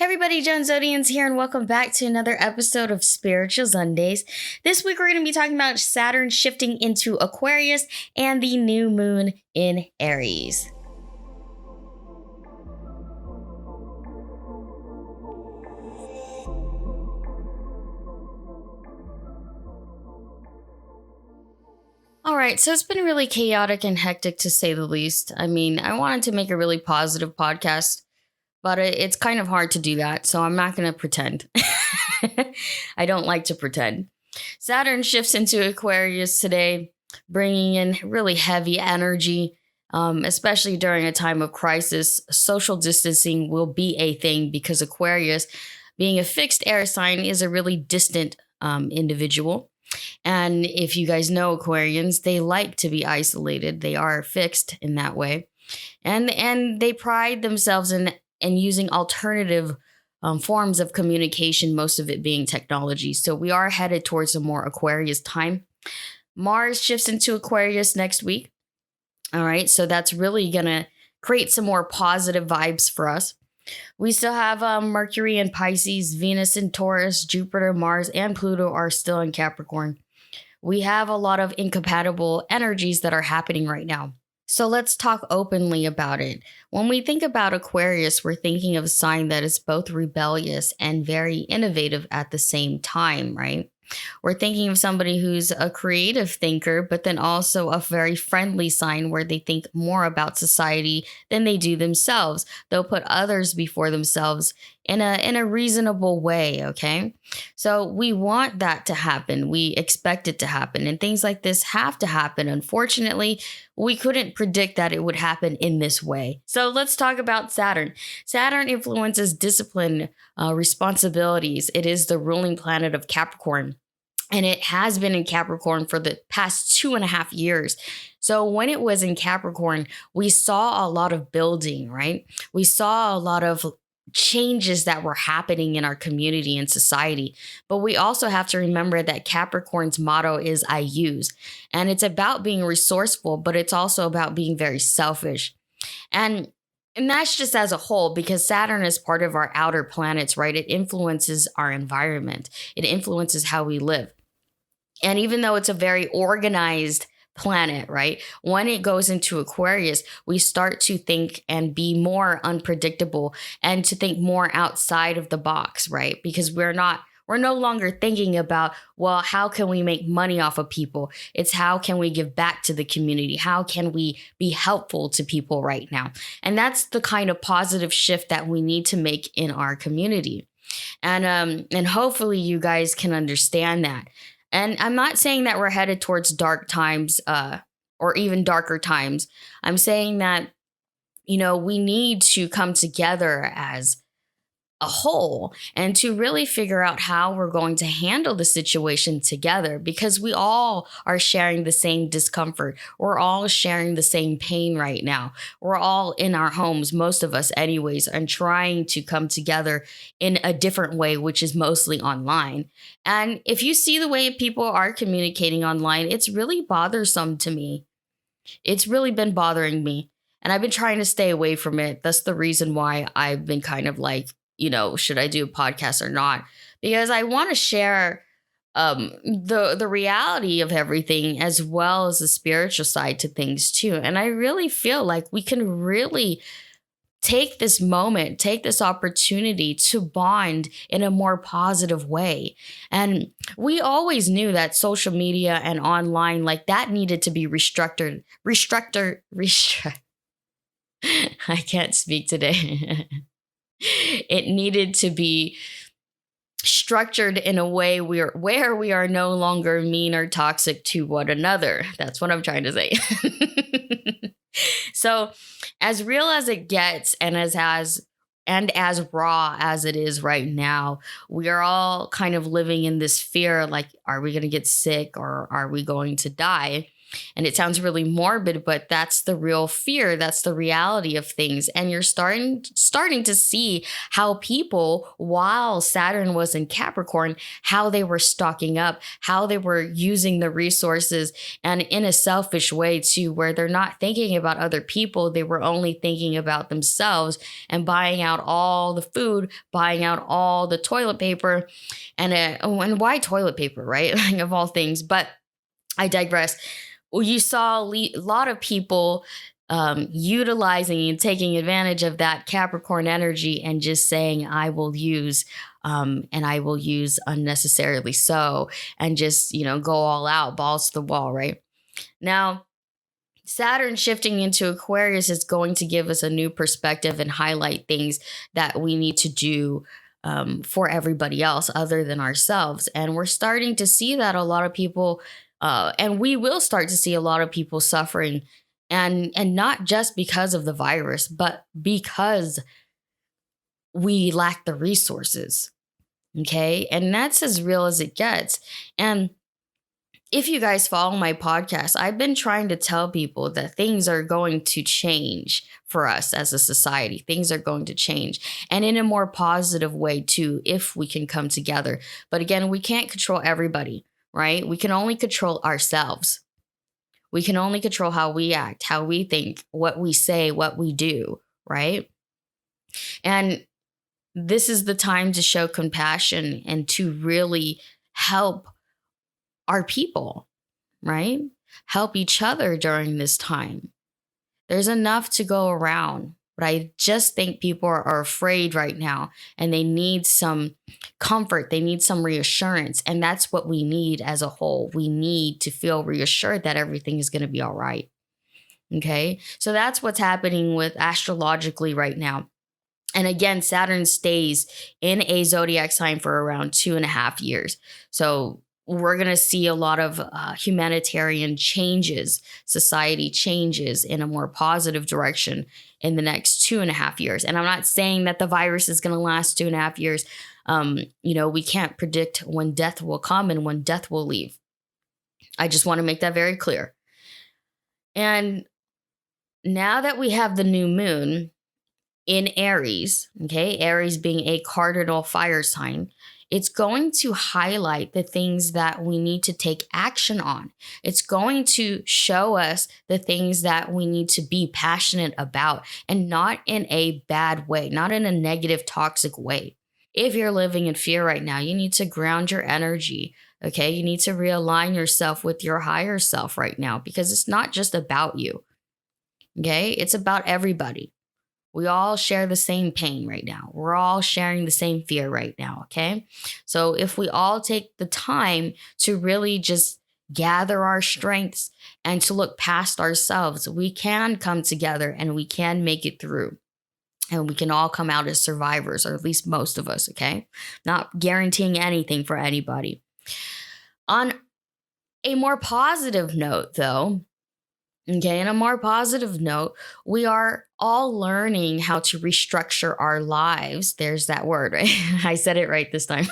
Everybody, Joan Zodianz here, and welcome back to another episode of Spiritual Zundayz. This week, we're going to be talking about Saturn shifting into Aquarius and the new moon in Aries. All right, so it's been really chaotic and hectic to say the least. I mean, I wanted to make a really positive podcast, but it's kind of hard to do that, so I'm not going to pretend. I don't like to pretend. Saturn shifts into Aquarius today, bringing in really heavy energy, especially during a time of crisis. Social distancing will be a thing because Aquarius, being a fixed air sign, is a really distant individual. And if you guys know Aquarians, they like to be isolated. They are fixed in that way. And they pride themselves in using alternative forms of communication, most of it being technology. So we are headed towards a more Aquarius time. Mars shifts into Aquarius next week. All right, so that's really going to create some more positive vibes for us. We still have Mercury in Pisces, Venus in Taurus, Jupiter, Mars, and Pluto are still in Capricorn. We have a lot of incompatible energies that are happening right now. So let's talk openly about it. When we think about Aquarius, we're thinking of a sign that is both rebellious and very innovative at the same time, right? We're thinking of somebody who's a creative thinker, but then also a very friendly sign where they think more about society than they do themselves. They'll put others before themselves in a reasonable way, okay? So we want that to happen. We expect it to happen, and things like this have to happen. Unfortunately, we couldn't predict that it would happen in this way. So let's talk about Saturn. Saturn influences discipline, responsibilities. It is the ruling planet of Capricorn. And it has been in Capricorn for the past 2.5 years. So when it was in Capricorn, we saw a lot of building, right? We saw a lot of changes that were happening in our community and society. But we also have to remember that Capricorn's motto is I use. And it's about being resourceful, but it's also about being very selfish. And that's just as a whole, because Saturn is part of our outer planets, right? It influences our environment. It influences how we live. And even though it's a very organized planet, right? When it goes into Aquarius, we start to think and be more unpredictable and to think more outside of the box, right? Because we're no longer thinking about, well, how can we make money off of people? It's how can we give back to the community? How can we be helpful to people right now? And that's the kind of positive shift that we need to make in our community. And hopefully you guys can understand that. And I'm not saying that we're headed towards dark times or even darker times. I'm saying that, we need to come together as a whole and to really figure out how we're going to handle the situation together, because we all are sharing the same discomfort. We're all sharing the same pain right now. We're all in our homes, most of us anyways, and trying to come together in a different way, which is mostly online. And if you see the way people are communicating online, it's really bothersome to me. It's really been bothering me. And I've been trying to stay away from it. That's the reason why I've been kind of like, should I do a podcast or not? Because I want to share the reality of everything as well as the spiritual side to things too. And I really feel like we can really take this moment, take this opportunity to bond in a more positive way. And we always knew that social media and online, like that needed to be restructured. I can't speak today. It needed to be structured in a way where we are no longer mean or toxic to one another. That's what I'm trying to say. So as real as it gets and as raw as it is right now, we are all kind of living in this fear, like, are we going to get sick or are we going to die? And it sounds really morbid, but that's the real fear. That's the reality of things. And you're starting to see how people, while Saturn was in Capricorn, how they were stocking up, how they were using the resources, and in a selfish way too, where they're not thinking about other people. They were only thinking about themselves and buying out all the food, buying out all the toilet paper, and why toilet paper, right? Like, of all things. But I digress. Well, you saw a lot of people utilizing and taking advantage of that Capricorn energy and just saying, I will use, and I will use unnecessarily so, and just, go all out, balls to the wall, right? Now, Saturn shifting into Aquarius is going to give us a new perspective and highlight things that we need to do for everybody else other than ourselves. And we're starting to see that a lot of people and we will start to see a lot of people suffering, and not just because of the virus, but because we lack the resources. Okay. And that's as real as it gets. And if you guys follow my podcast, I've been trying to tell people that things are going to change for us as a society. Things are going to change, and in a more positive way too, if we can come together. But again, we can't control everybody. Right? We can only control ourselves. We can only control how we act, how we think, what we say, what we do, right? And this is the time to show compassion and to really help our people, right? Help each other during this time. There's enough to go around. But I just think people are afraid right now, and they need some comfort. They need some reassurance. And that's what we need as a whole. We need to feel reassured that everything is going to be all right. Okay. So that's what's happening with astrologically right now. And again, Saturn stays in a zodiac sign for around 2.5 years. So we're going to see a lot of humanitarian changes, society changes in a more positive direction in the next 2.5 years. And I'm not saying that the virus is going to last 2.5 years. We can't predict when death will come and when death will leave. I just want to make that very clear. And now that we have the new moon in Aries, okay, Aries being a cardinal fire sign, it's going to highlight the things that we need to take action on. It's going to show us the things that we need to be passionate about, and not in a bad way, not in a negative, toxic way. If you're living in fear right now, you need to ground your energy. Okay, you need to realign yourself with your higher self right now, because it's not just about you. Okay, it's about everybody. We all share the same pain right now. We're all sharing the same fear right now, okay? So if we all take the time to really just gather our strengths and to look past ourselves, we can come together and we can make it through. And we can all come out as survivors, or at least most of us, okay? Not guaranteeing anything for anybody. On a more positive note, though, okay, on a more positive note, we are all learning how to restructure our lives. There's that word, right? I said it right this time.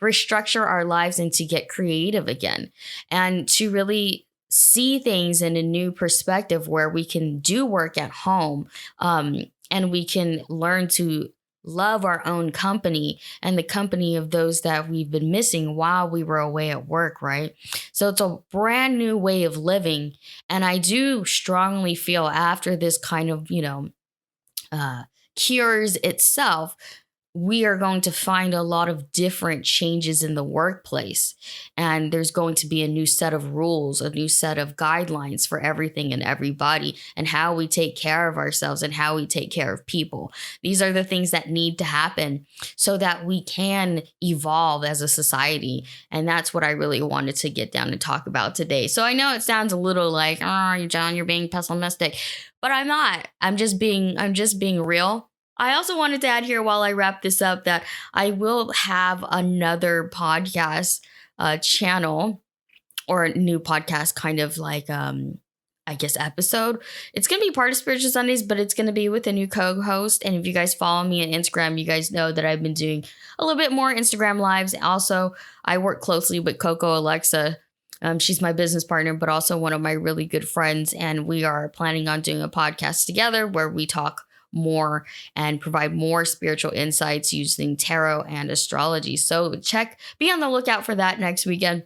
Restructure our lives and to get creative again, and to really see things in a new perspective where we can do work at home, and we can learn to love our own company and the company of those that we've been missing while we were away at work, right? So it's a brand new way of living. And I do strongly feel after this kind of, cures itself, we are going to find a lot of different changes in the workplace. And there's going to be a new set of rules, a new set of guidelines for everything and everybody, and how we take care of ourselves and how we take care of people. These are the things that need to happen so that we can evolve as a society. And that's what I really wanted to get down and talk about today. So I know it sounds a little like, oh, John, you're being pessimistic, but I'm not. I'm just being real. I also wanted to add here while I wrap this up that I will have another podcast channel, or a new podcast kind of like, episode. It's going to be part of Spiritual Sundays, but it's going to be with a new co-host. And if you guys follow me on Instagram, you guys know that I've been doing a little bit more Instagram lives. Also, I work closely with Coco Alexa. She's my business partner, but also one of my really good friends. And we are planning on doing a podcast together where we talk more and provide more spiritual insights using tarot and astrology. So be on the lookout for that next weekend.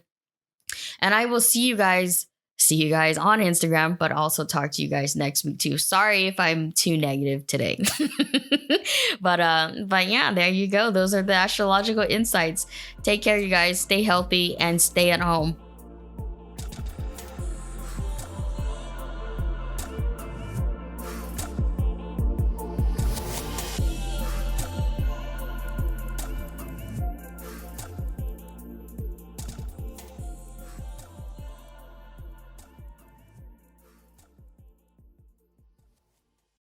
And I will see you guys on Instagram, but also talk to you guys next week too. Sorry if I'm too negative today. but yeah, there you go. Those are the astrological insights. Take care, you guys. Stay healthy and stay at home.